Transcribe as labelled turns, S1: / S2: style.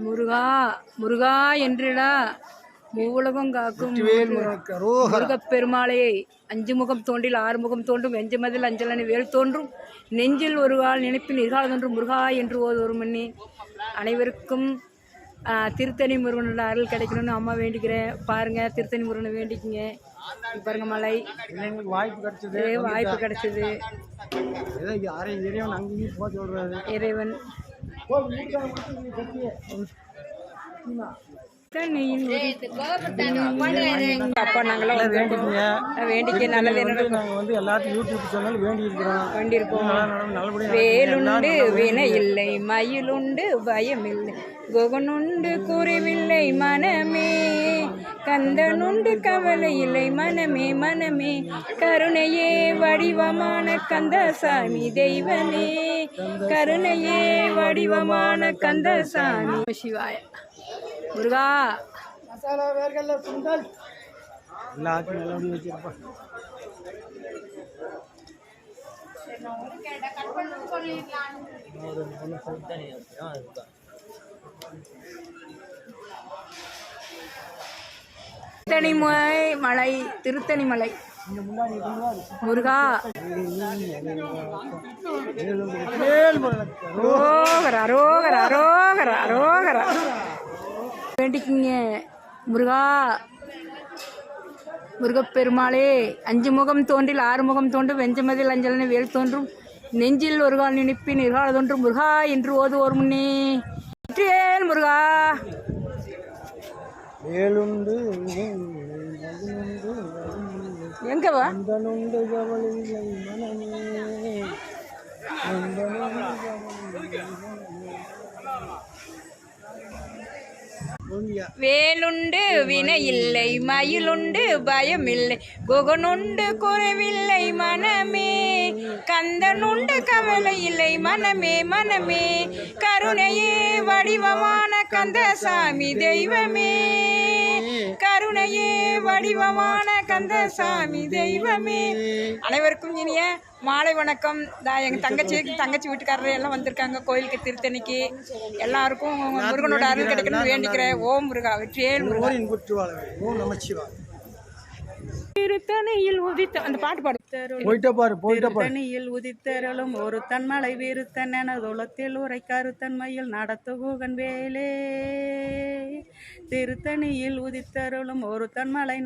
S1: முருகா முருகா என்றிடா மூவுலகம் காக்கும் முருகப் பெருமாளே. அஞ்சு முகம் தோன்றில் ஆறு முகம் தோன்றும் வெஞ்சமதில் அஞ்சலனி வேல் தோன்றும் நெஞ்சில் ஒரு கால் நினைப்பின் எதிர்காலம் தோன்றும் முருகா என்று ஒரு மணி. அனைவருக்கும் திருத்தணி முருகனோட அருள் கிடைக்கணும்னு அம்மா வேண்டிக்கிறேன். பாருங்க, திருத்தணி முருகனை வேண்டிக்குங்க. பாருங்க, மலை வாய்ப்பு கிடைச்சது. இறைவன் அப்பா நாங்களாம் வேண்டிக்க நல்லது வேண்டியிருப்போம். வேலுண்டு வினை இல்லை மயிலுண்டு பயம் இல்லை குகனுண்டு குறைவில்லை மனமே கந்தனுண்டு கவலை இல்லை மனமே மனமே கருணையே வடிவமான கந்தசாமி தெய்வமே கருணையே வடிவமான கந்தசாமி சிவாய முருகா.
S2: மசாலா வேர்கல்ல சுண்டல் எல்லாத்தையும் நல்லபடி வச்சிருப்பா.
S1: மலை திருத்தணி மலை முருகா. ரோகரா ரோகரா ரோகரா ரோகரா வேண்டிக்கிங்க முருகா. முருகப்பெருமாளே. அஞ்சு முகம் தோன்றில் ஆறு முகம் தோன்றும் வெஞ்சமதில் அஞ்சலனை வேல் தோன்றும் நெஞ்சில் ஒரு கால் நினைப்பின் எதிர்கால தோன்றும் முருகா என்று ஓது ஒரு முன்னே. முருகா. எங்கவா வேலுண்டு வினை இல்லை மயிலுண்டு பயம் இல்லை குகனுண்டு குறைவில்லை மனமே கந்தனுண்டு கவலை இல்லை மனமே மனமே கருணையே வடிவமான கந்தசாமி தெய்வமே கருணையே வடிவமான கந்தசாமி தெய்வமே. அனைவருக்கும் இனிய மாலை வணக்கம். எங்கள் தங்கச்சி வீட்டுக்காரர் எல்லாம் வந்திருக்காங்க கோயிலுக்கு திருத்தணிக்கு. எல்லாருக்கும் முருகனோட அருள் கிடைக்கணும்னு வேண்டிக்கிறேன். ஓம் முருகா வெற்றியேல் முருகன். திருத்தணியில் உதித்த அந்த பாட்டு பாடு. திருத்தணியில் உதித்தருளும் ஒரு தன்மலை வீருத்தன் எனதுலத்தில் உரை கருத்தன்மையில் நடத்துகூகன் வேலே. திருத்தணியில் உதித்தருளும் ஒரு தன்மலை